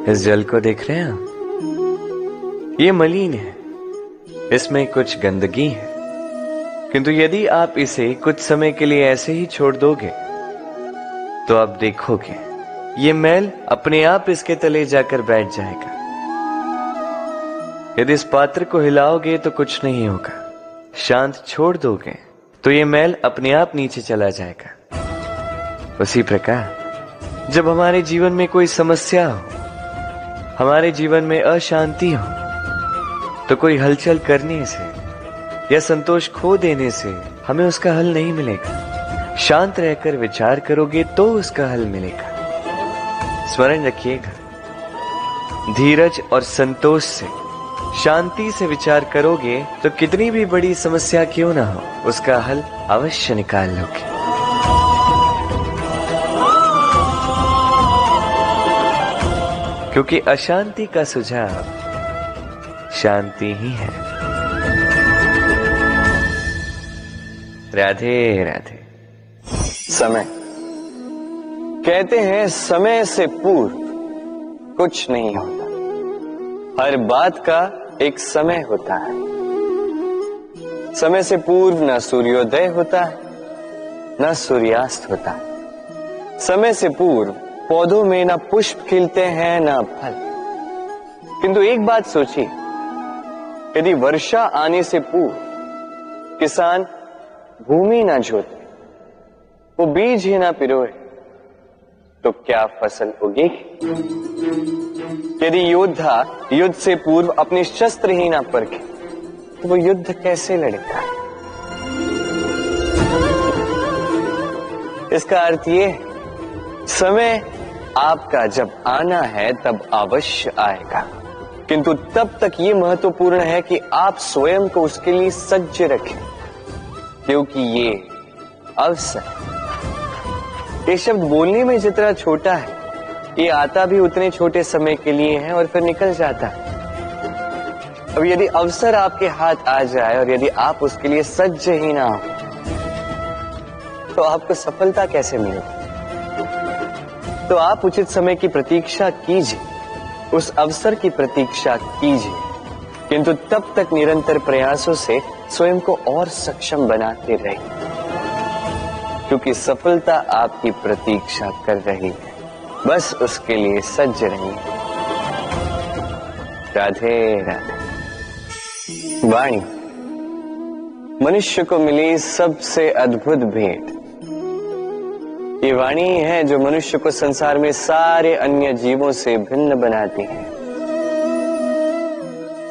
इस जल को देख रहे हैं आप? ये मलिन है, इसमें कुछ गंदगी है, किंतु यदि आप इसे कुछ समय के लिए ऐसे ही छोड़ दोगे तो आप देखोगे ये मैल अपने आप इसके तले जाकर बैठ जाएगा। यदि इस पात्र को हिलाओगे तो कुछ नहीं होगा, शांत छोड़ दोगे तो ये मैल अपने आप नीचे चला जाएगा। उसी प्रकार जब हमारे जीवन में कोई समस्या हो, हमारे जीवन में अशांति हो, तो कोई हलचल करने से या संतोष खो देने से हमें उसका हल नहीं मिलेगा। शांत रहकर विचार करोगे तो उसका हल मिलेगा। स्मरण रखिएगा, धीरज और संतोष से, शांति से विचार करोगे तो कितनी भी बड़ी समस्या क्यों ना हो, उसका हल अवश्य निकाल लोगे। क्योंकि अशांति का सुझाव शांति ही है। राधे राधे। समय, कहते हैं समय से पूर्व कुछ नहीं होता, हर बात का एक समय होता है। समय से पूर्व न सूर्योदय होता है, न सूर्यास्त होता है। समय से पूर्व पौधों में न पुष्प खिलते हैं न फल। किंतु एक बात सोचिए, यदि वर्षा आने से पूर्व किसान भूमि ना जोते, वो बीज ही ना पिरोए, तो क्या फसल उगेगी? यदि योद्धा युद्ध से पूर्व अपने शस्त्र ही ना परखे, तो वो युद्ध कैसे लड़ेगा? इसका अर्थ ये, समय आपका जब आना है तब अवश्य आएगा, किंतु तब तक ये महत्वपूर्ण है कि आप स्वयं को उसके लिए सज्ज रखें, क्योंकि ये अवसर, ये शब्द बोलने में जितना छोटा है, ये आता भी उतने छोटे समय के लिए है और फिर निकल जाता है। अब यदि अवसर आपके हाथ आ जाए और यदि आप उसके लिए सज्ज ही ना हो, तो आपको सफलता कैसे मिलेगी? तो आप उचित समय की प्रतीक्षा कीजिए, उस अवसर की प्रतीक्षा कीजिए, किंतु तब तक निरंतर प्रयासों से स्वयं को और सक्षम बनाते रहिए, क्योंकि सफलता आपकी प्रतीक्षा कर रही है। बस उसके लिए सज्ज रहिए। राधे राधे। वाणी मनुष्य को मिली सबसे अद्भुत भेंट। ये वाणी है जो मनुष्य को संसार में सारे अन्य जीवों से भिन्न बनाती है,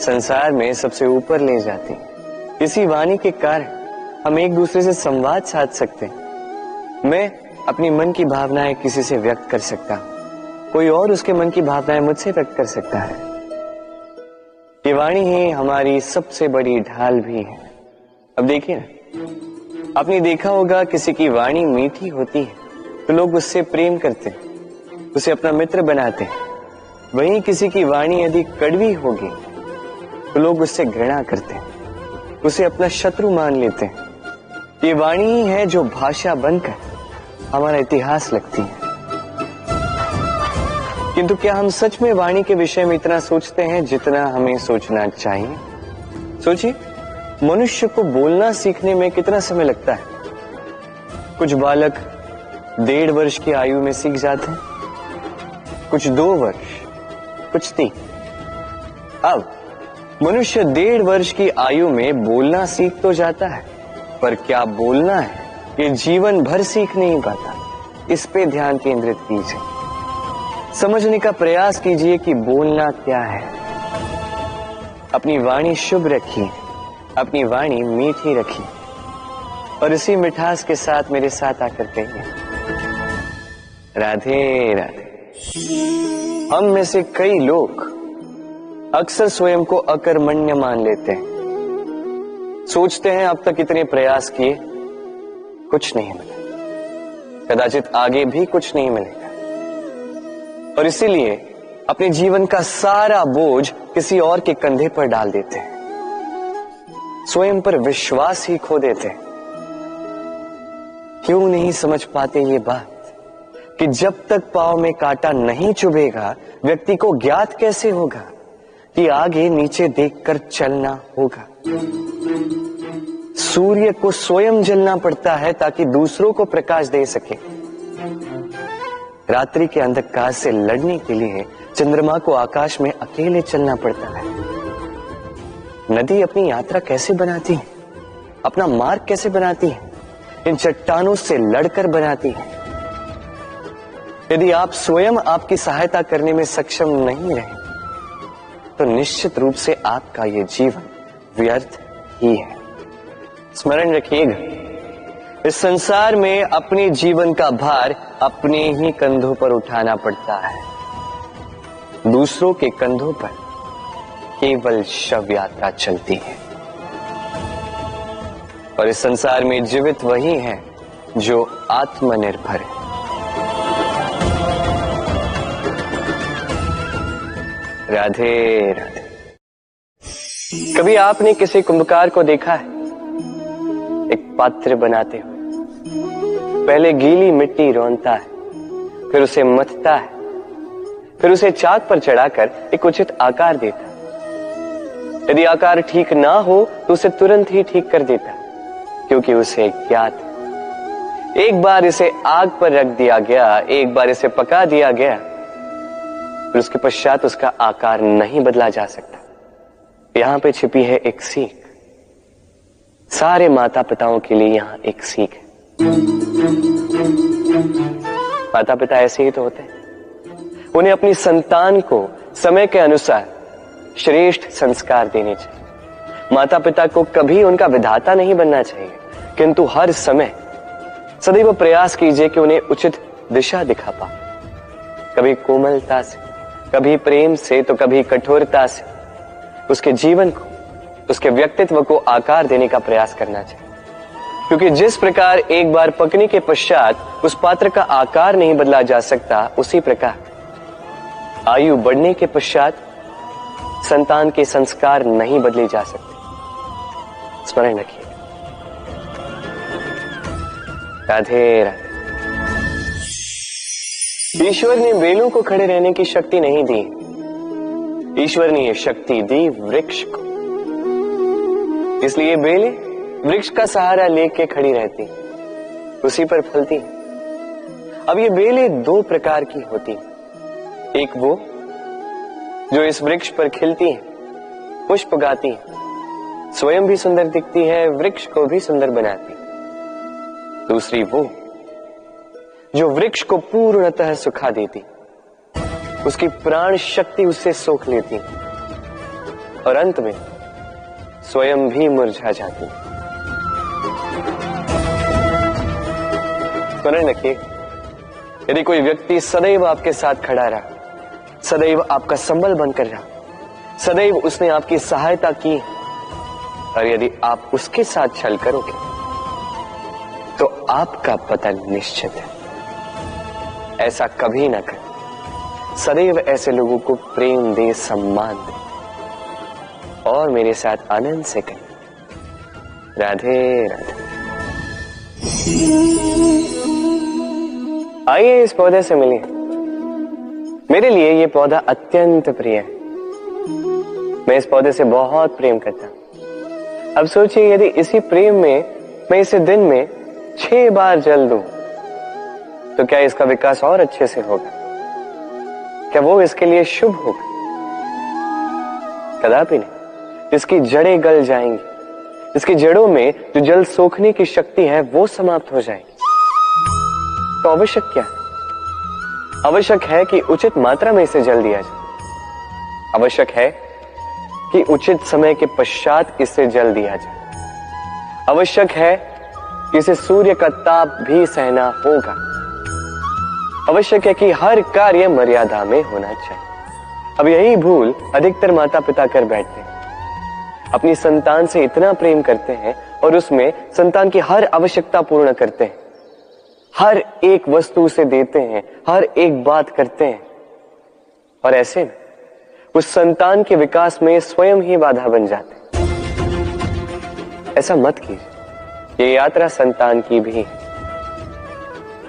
संसार में सबसे ऊपर ले जाती है। इसी वाणी के कारण हम एक दूसरे से संवाद साध सकते हैं। मैं अपनी मन की भावनाएं किसी से व्यक्त कर सकता हूं, कोई और उसके मन की भावनाएं मुझसे व्यक्त कर सकता है। ये वाणी ही हमारी सबसे बड़ी ढाल भी है। अब देखिए ना, आपने देखा होगा किसी की वाणी मीठी होती है तो लोग उससे प्रेम करते हैं, उसे अपना मित्र बनाते हैं। वहीं किसी की वाणी यदि कड़वी होगी तो लोग उससे घृणा करते हैं, उसे अपना शत्रु मान लेते हैं। ये वाणी ही है जो भाषा बनकर हमारा इतिहास लगती है। किंतु क्या हम सच में वाणी के विषय में इतना सोचते हैं जितना हमें सोचना चाहिए? सोचिए, मनुष्य को बोलना सीखने में कितना समय लगता है। कुछ बालक 1.5 वर्ष की आयु में सीख जाते हैं, कुछ 2 वर्ष, कुछ 3। अब मनुष्य 1.5 वर्ष की आयु में बोलना सीख तो जाता है, पर क्या बोलना है ये जीवन भर सीख नहीं पाता। इस पे ध्यान केंद्रित कीजिए, समझने का प्रयास कीजिए कि बोलना क्या है। अपनी वाणी शुभ रखिए, अपनी वाणी मीठी रखिए, और इसी मिठास के साथ मेरे साथ आकर कहिए, राधे राधे। हम में से कई लोग अक्सर स्वयं को अकर्मण्य मान लेते हैं, सोचते हैं अब तक इतने प्रयास किए, कुछ नहीं मिला, कदाचित आगे भी कुछ नहीं मिलेगा, और इसीलिए अपने जीवन का सारा बोझ किसी और के कंधे पर डाल देते हैं, स्वयं पर विश्वास ही खो देते हैं। क्यों नहीं समझ पाते ये बात? कि जब तक पांव में कांटा नहीं चुभेगा व्यक्ति को ज्ञात कैसे होगा कि आगे नीचे देखकर चलना होगा। सूर्य को स्वयं जलना पड़ता है ताकि दूसरों को प्रकाश दे सके। रात्रि के अंधकार से लड़ने के लिए चंद्रमा को आकाश में अकेले चलना पड़ता है। नदी अपनी यात्रा कैसे बनाती है, अपना मार्ग कैसे बनाती है? इन चट्टानों से लड़कर बनाती है। यदि आप स्वयं आपकी सहायता करने में सक्षम नहीं रहे तो निश्चित रूप से आपका यह जीवन व्यर्थ ही है। स्मरण रखिएगा, इस संसार में अपने जीवन का भार अपने ही कंधों पर उठाना पड़ता है। दूसरों के कंधों पर केवल शव यात्रा चलती है। और इस संसार में जीवित वही है जो आत्मनिर्भर है। राधे राधे। कभी आपने किसी कुंभकार को देखा है एक पात्र बनाते हुए? पहले गीली मिट्टी रौंदता है, फिर उसे मथता है, फिर उसे चाक पर चढ़ाकर एक उचित आकार देता है। यदि आकार ठीक ना हो तो उसे तुरंत ही ठीक कर देता है, क्योंकि उसे ज्ञात है। एक बार इसे आग पर रख दिया गया, एक बार इसे पका दिया गया, फिर उसके पश्चात उसका आकार नहीं बदला जा सकता। यहां पे छिपी है एक सीख। सारे माता पिताओं के लिए यहां एक सीख है। माता पिता ऐसे ही तो होते हैं। उन्हें अपनी संतान को समय के अनुसार श्रेष्ठ संस्कार देने चाहिए। माता पिता को कभी उनका विधाता नहीं बनना चाहिए, किंतु हर समय सदैव प्रयास कीजिए कि उन्हें उचित दिशा दिखा पाए। कभी कोमलता से, कभी प्रेम से, तो कभी कठोरता से उसके जीवन को, उसके व्यक्तित्व को आकार देने का प्रयास करना चाहिए। क्योंकि जिस प्रकार एक बार पकने के पश्चात उस पात्र का आकार नहीं बदला जा सकता, उसी प्रकार आयु बढ़ने के पश्चात संतान के संस्कार नहीं बदले जा सकते। स्मरण रखिए। राधे राधे। ईश्वर ने बेलों को खड़े रहने की शक्ति नहीं दी, ईश्वर ने यह शक्ति दी वृक्ष को। इसलिए बेलें वृक्ष का सहारा लेके खड़ी रहती, उसी पर फलती। अब ये बेलें दो प्रकार की होती, एक वो जो इस वृक्ष पर खिलती हैं, पुष्प गाती हैं, स्वयं भी सुंदर दिखती है, वृक्ष को भी सुंदर बनाती। दूसरी वो जो वृक्ष को पूर्णतः सुखा देती, उसकी प्राण शक्ति उससे सोख लेती और अंत में स्वयं भी मुरझा जाती। स्मरण रखिए, यदि कोई व्यक्ति सदैव आपके साथ खड़ा रहा, सदैव आपका संबल बनकर रहा, सदैव उसने आपकी सहायता की, और यदि आप उसके साथ छल करोगे तो आपका पतन निश्चित है। ऐसा कभी ना करें। सदैव ऐसे लोगों को प्रेम दे, सम्मान दे, और मेरे साथ आनंद से कहें राधे राधे। आइए इस पौधे से मिलिए। मेरे लिए ये पौधा अत्यंत प्रिय है। मैं इस पौधे से बहुत प्रेम करता हूं। अब सोचिए, यदि इसी प्रेम में मैं इसे दिन में 6 बार जल दूं तो क्या इसका विकास और अच्छे से होगा? क्या वो इसके लिए शुभ होगा? कदापि नहीं। इसकी जड़ें गल जाएंगी, इसकी जड़ों में जो जल सोखने की शक्ति है वो समाप्त हो जाएगी। तो आवश्यक क्या है? आवश्यक है कि उचित मात्रा में इसे जल दिया जाए। आवश्यक है कि उचित समय के पश्चात इसे जल दिया जाए। आवश्यक है कि इसे सूर्य का ताप भी सहना होगा। आवश्यक है कि हर कार्य मर्यादा में होना चाहिए। अब यही भूल अधिकतर माता पिता कर बैठते हैं। अपनी संतान से इतना प्रेम करते हैं और उसमें संतान की हर आवश्यकता पूर्ण करते हैं, हर एक वस्तु उसे देते हैं, हर एक बात करते हैं, और ऐसे में उस संतान के विकास में स्वयं ही बाधा बन जाते हैं। ऐसा मत कीजिए। ये यात्रा संतान की भी है।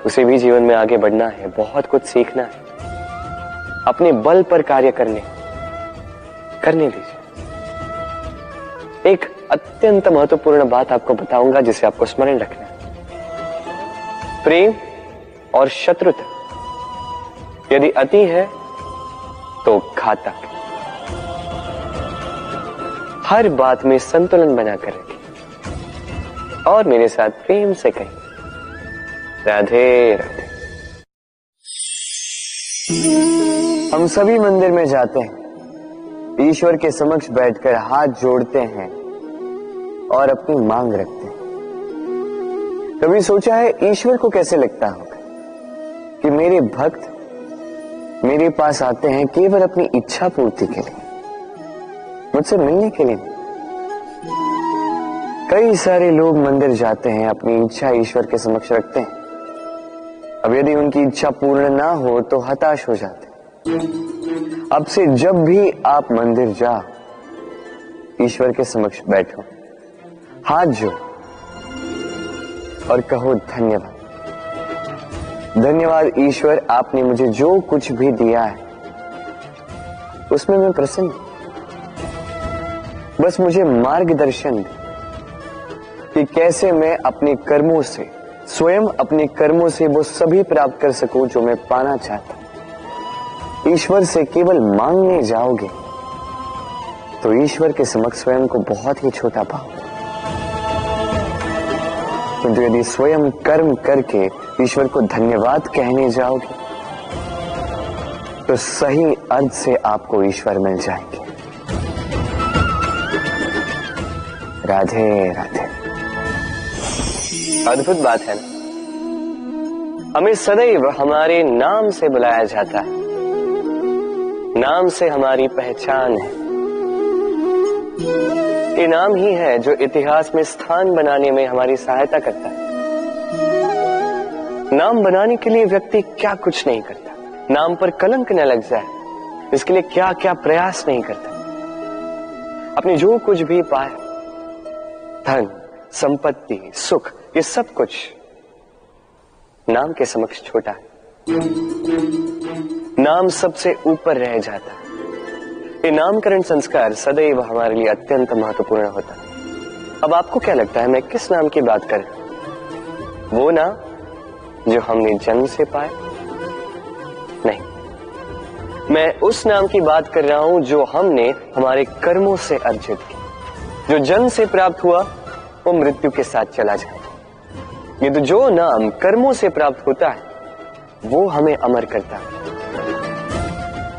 उसे भी जीवन में आगे बढ़ना है, बहुत कुछ सीखना है, अपने बल पर कार्य करने दीजिए। एक अत्यंत महत्वपूर्ण बात आपको बताऊंगा जिसे आपको स्मरण रखना है। प्रेम और शत्रुता यदि अति है तो घातक। हर बात में संतुलन बनाकर रखें और मेरे साथ प्रेम से कहें, राधे राधे। हम सभी मंदिर में जाते हैं, ईश्वर के समक्ष बैठकर हाथ जोड़ते हैं और अपनी मांग रखते हैं। कभी सोचा है ईश्वर को कैसे लगता होगा कि मेरे भक्त मेरे पास आते हैं केवल अपनी इच्छा पूर्ति के लिए, मुझसे मिलने के लिए नहीं। कई सारे लोग मंदिर जाते हैं, अपनी इच्छा ईश्वर के समक्ष रखते हैं। अब यदि उनकी इच्छा पूर्ण ना हो तो हताश हो जाते। अब से जब भी आप मंदिर जाओ, ईश्वर के समक्ष बैठो, हाथ जोड़ो और कहो धन्यवाद। धन्यवाद ईश्वर, आपने मुझे जो कुछ भी दिया है उसमें मैं प्रसन्न हूं। बस मुझे मार्गदर्शन दे कि कैसे मैं अपने कर्मों से, स्वयं अपने कर्मों से वो सभी प्राप्त कर सकूं जो मैं पाना चाहता हूं। ईश्वर से केवल मांगने जाओगे तो ईश्वर के समक्ष स्वयं को बहुत ही छोटा पाओगे, किंतु यदि स्वयं कर्म करके ईश्वर को धन्यवाद कहने जाओगे तो सही अर्थ से आपको ईश्वर मिल जाएंगे। राधे राधे। अद्भुत बात है ना, हमें सदैव हमारे नाम से बुलाया जाता है, नाम से हमारी पहचान है। ये नाम ही है जो इतिहास में स्थान बनाने में हमारी सहायता करता है। नाम बनाने के लिए व्यक्ति क्या कुछ नहीं करता, नाम पर कलंक न लग जाए इसके लिए क्या क्या प्रयास नहीं करता। अपने जो कुछ भी पाया, धन, संपत्ति, सुख, ये सब कुछ नाम के समक्ष छोटा है। नाम सबसे ऊपर रह जाता है। ये नामकरण संस्कार सदैव हमारे लिए अत्यंत महत्वपूर्ण होता है। अब आपको क्या लगता है मैं किस नाम की बात कर रहा हूं? वो नाम जो हमने जन्म से पाया? नहीं, मैं उस नाम की बात कर रहा हूं जो हमने हमारे कर्मों से अर्जित किया। जो जन्म से प्राप्त हुआ वो मृत्यु के साथ चला जाए, ये तो जो नाम कर्मों से प्राप्त होता है वो हमें अमर करता है।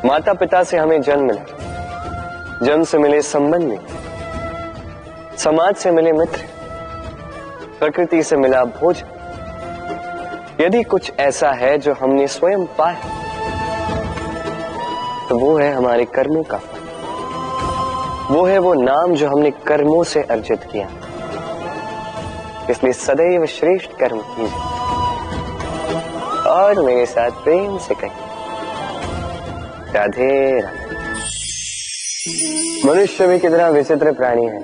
माता पिता से हमें जन्म मिला, जन्म से मिले संबंध में, समाज से मिले मित्र, प्रकृति से मिला भोजन। यदि कुछ ऐसा है जो हमने स्वयं पाया तो वो है हमारे कर्मों का फल। वो है वो नाम जो हमने कर्मों से अर्जित किया। इसलिए सदैव श्रेष्ठ कर्म कीजिए और मेरे साथ प्रेम से कहिए, राधे राधे। मनुष्य भी कितना विचित्र प्राणी है,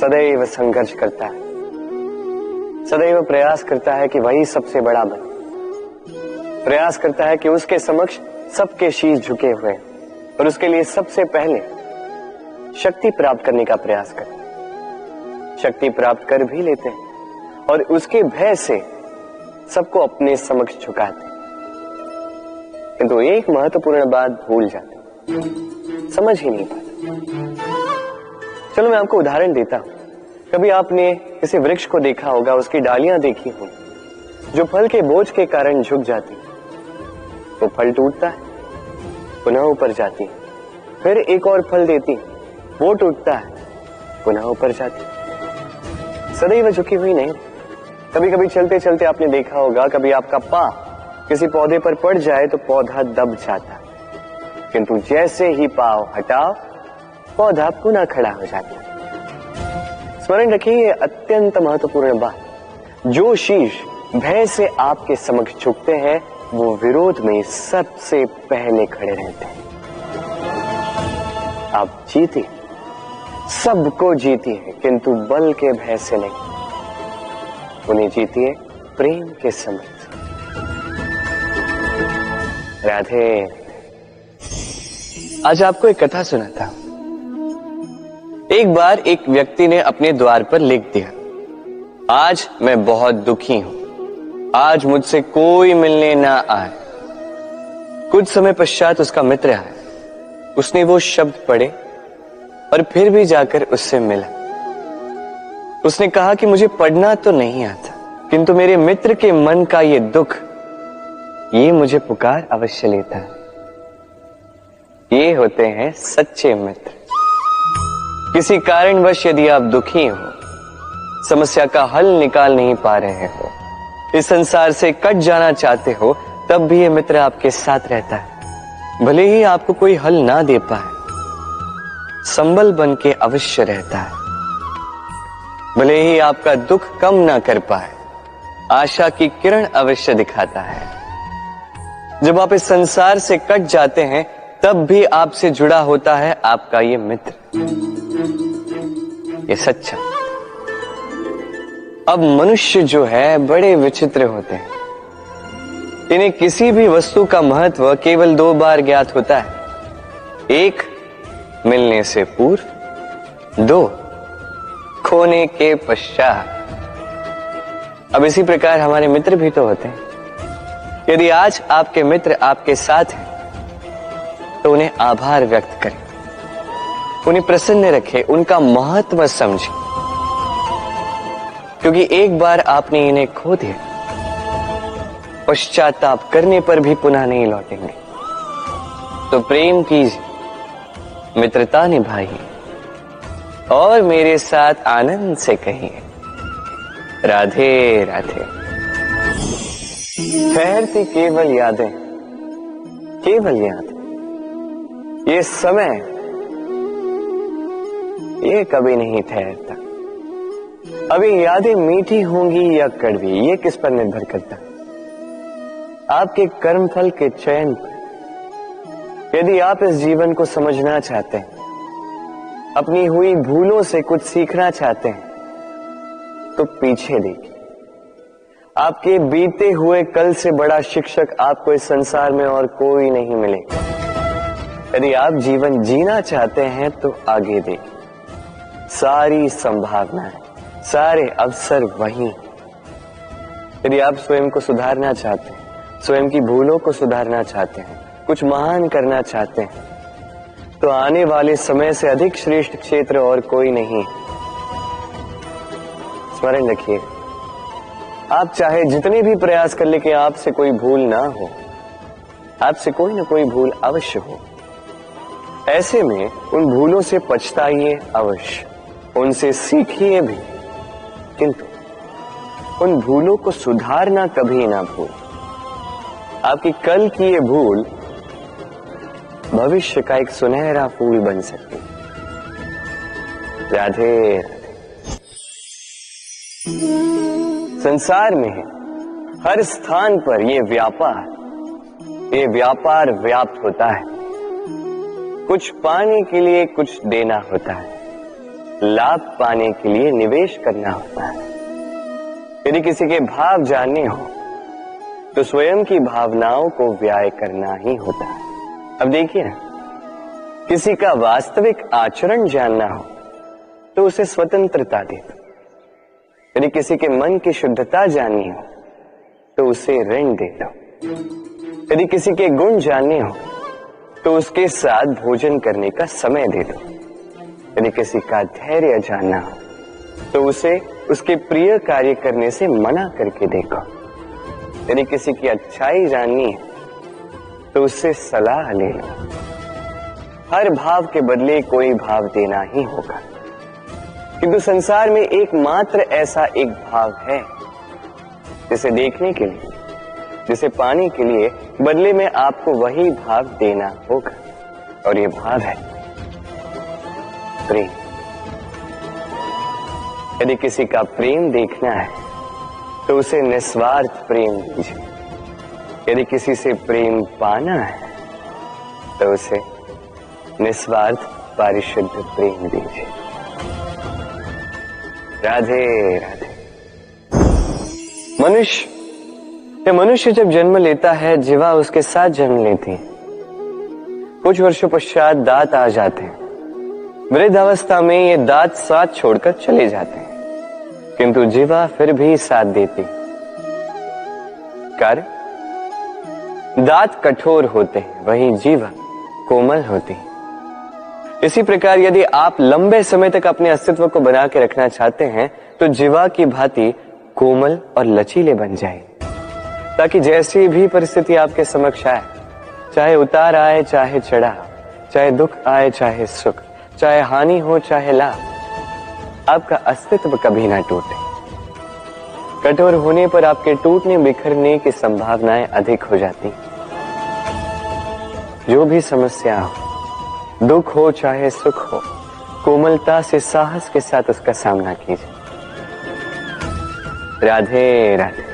सदैव संघर्ष करता है, सदैव प्रयास करता है कि वही सबसे बड़ा बने, प्रयास करता है कि उसके समक्ष सबके शीश झुके हुए और उसके लिए सबसे पहले शक्ति प्राप्त करने का प्रयास करता है। शक्ति प्राप्त कर भी लेते हैं और उसके भय से सबको अपने समक्ष झुकाते हैं, किंतु एक महत्वपूर्ण बात भूल जाते, समझ ही नहीं पाते। चलो मैं आपको उदाहरण देता हूं। कभी आपने किसी वृक्ष को देखा होगा, उसकी डालियां देखी हो जो फल के बोझ के कारण झुक जाती, वो फल टूटता है, पुनः ऊपर जाती है, फिर एक और फल देती, वो टूटता है, पुनः ऊपर जाती, सदैव झुकी हुई नहीं। कभी कभी चलते चलते आपने देखा होगा, कभी आपका पांव किसी पौधे पर पड़ जाए तो पौधा दब जाता, किंतु जैसे ही पांव हटाओ पौधा पुनः खड़ा हो जाता। स्मरण रखिए, ये अत्यंत महत्वपूर्ण बात। जो शीश भय से आपके समक्ष झुकते हैं वो विरोध में सबसे पहले खड़े रहते हैं। आप जीते, सबको जीती है, किंतु बल के भय से नहीं। उन्हें जीतिए प्रेम के समृद्ध। राधे, आज आपको एक कथा सुनाता हूं। एक बार एक व्यक्ति ने अपने द्वार पर लिख दिया, आज मैं बहुत दुखी हूं, आज मुझसे कोई मिलने ना आए। कुछ समय पश्चात उसका मित्र आया, उसने वो शब्द पढ़े और फिर भी जाकर उससे मिला। उसने कहा कि मुझे पढ़ना तो नहीं आता, किंतु मेरे मित्र के मन का ये दुख, ये मुझे पुकार अवश्य लेता है। ये होते हैं सच्चे मित्र। किसी कारणवश यदि आप दुखी हो, समस्या का हल निकाल नहीं पा रहे हो, इस संसार से कट जाना चाहते हो, तब भी ये मित्र आपके साथ रहता है। भले ही आपको कोई हल ना दे पाए, संबल बन के अवश्य रहता है। भले ही आपका दुख कम ना कर पाए, आशा की किरण अवश्य दिखाता है। जब आप इस संसार से कट जाते हैं, तब भी आपसे जुड़ा होता है आपका ये मित्र, ये सच्चा। अब मनुष्य जो है बड़े विचित्र होते हैं। इन्हें किसी भी वस्तु का महत्व केवल 2 बार ज्ञात होता है, 1 मिलने से पूर्व, 2 खोने के पश्चात। अब इसी प्रकार हमारे मित्र भी तो होते हैं। यदि आज आपके मित्र आपके साथ हैं, तो उन्हें आभार व्यक्त करें, उन्हें प्रसन्न रखें, उनका महत्व समझें, क्योंकि एक बार आपने इन्हें खो दिया, पश्चाताप करने पर भी पुनः नहीं लौटेंगे। तो प्रेम कीजिए, मित्रता निभाइए और मेरे साथ आनंद से कहिए, राधे राधे। ठहरती केवल यादें, केवल यादें। ये समय, ये कभी नहीं ठहरता। अभी यादें मीठी होंगी या कड़वी, ये किस पर निर्भर करता है? आपके कर्मफल के चयन पर। यदि आप इस जीवन को समझना चाहते हैं, अपनी हुई भूलों से कुछ सीखना चाहते हैं, तो पीछे देखिए। आपके बीते हुए कल से बड़ा शिक्षक आपको इस संसार में और कोई नहीं मिलेगा। यदि आप जीवन जीना चाहते हैं, तो आगे देखिए। सारी संभावनाएं, सारे अवसर वहीं। यदि आप स्वयं को सुधारना चाहते हैं, स्वयं की भूलों को सुधारना चाहते हैं, कुछ महान करना चाहते हैं, तो आने वाले समय से अधिक श्रेष्ठ क्षेत्र और कोई नहीं। स्मरण रखिए, आप चाहे जितने भी प्रयास कर ले कि आपसे कोई भूल ना हो, आपसे कोई ना कोई भूल अवश्य हो। ऐसे में उन भूलों से पछताइए अवश्य, उनसे सीखिए भी, किंतु उन भूलों को सुधारना कभी ना भूल। आपकी कल की ये भूल भविष्य का एक सुनहरा फूल बन सकती है। राधे। संसार में हर स्थान पर ये व्यापार व्याप्त होता है। कुछ पाने के लिए कुछ देना होता है, लाभ पाने के लिए निवेश करना होता है। यदि किसी के भाव जानने हो, तो स्वयं की भावनाओं को व्याय करना ही होता है। अब देखिए ना, किसी का वास्तविक आचरण जानना हो, तो उसे स्वतंत्रता दे दो। यदि किसी के मन की शुद्धता जाननी हो, तो उसे ऋण दे दो। यदि किसी के गुण जानने हो, तो उसके साथ भोजन करने का समय दे दो। यदि किसी का धैर्य जानना हो, तो उसे उसके प्रिय कार्य करने से मना करके देखो। यदि किसी की अच्छाई जाननी है, तो उससे सलाह ले लो। हर भाव के बदले कोई भाव देना ही होगा, किंतु संसार में एकमात्र ऐसा एक भाव है, जिसे देखने के लिए, जिसे पाने के लिए बदले में आपको वही भाव देना होगा, और ये भाव है प्रेम। यदि किसी का प्रेम देखना है, तो उसे निस्वार्थ प्रेम दीजिए। यदि किसी से प्रेम पाना है, तो उसे निस्वार्थ पारिशुद्ध प्रेम दीजिए। राधे राधे। मनुष्य जब जन्म लेता है, जीवा उसके साथ जन्म लेती है। कुछ वर्षों पश्चात दांत आ जाते हैं। वृद्धावस्था में ये दांत साथ छोड़कर चले जाते हैं, किंतु जीवा फिर भी साथ देती। कारण, दांत कठोर होते हैं, वहीं जीवा कोमल होती है। इसी प्रकार यदि आप लंबे समय तक अपने अस्तित्व को बना के रखना चाहते हैं, तो जीवा की भांति कोमल और लचीले बन जाए, ताकि जैसी भी परिस्थिति आपके समक्ष आए, चाहे उतार आए चाहे चढ़ाव, चाहे दुख आए चाहे सुख, चाहे हानि हो चाहे लाभ, आपका अस्तित्व कभी ना टूटे। कठोर होने पर आपके टूटने बिखरने की संभावनाएं अधिक हो जाती। जो भी समस्या हो, दुख हो चाहे सुख हो, कोमलता से साहस के साथ उसका सामना कीजिए। राधे राधे।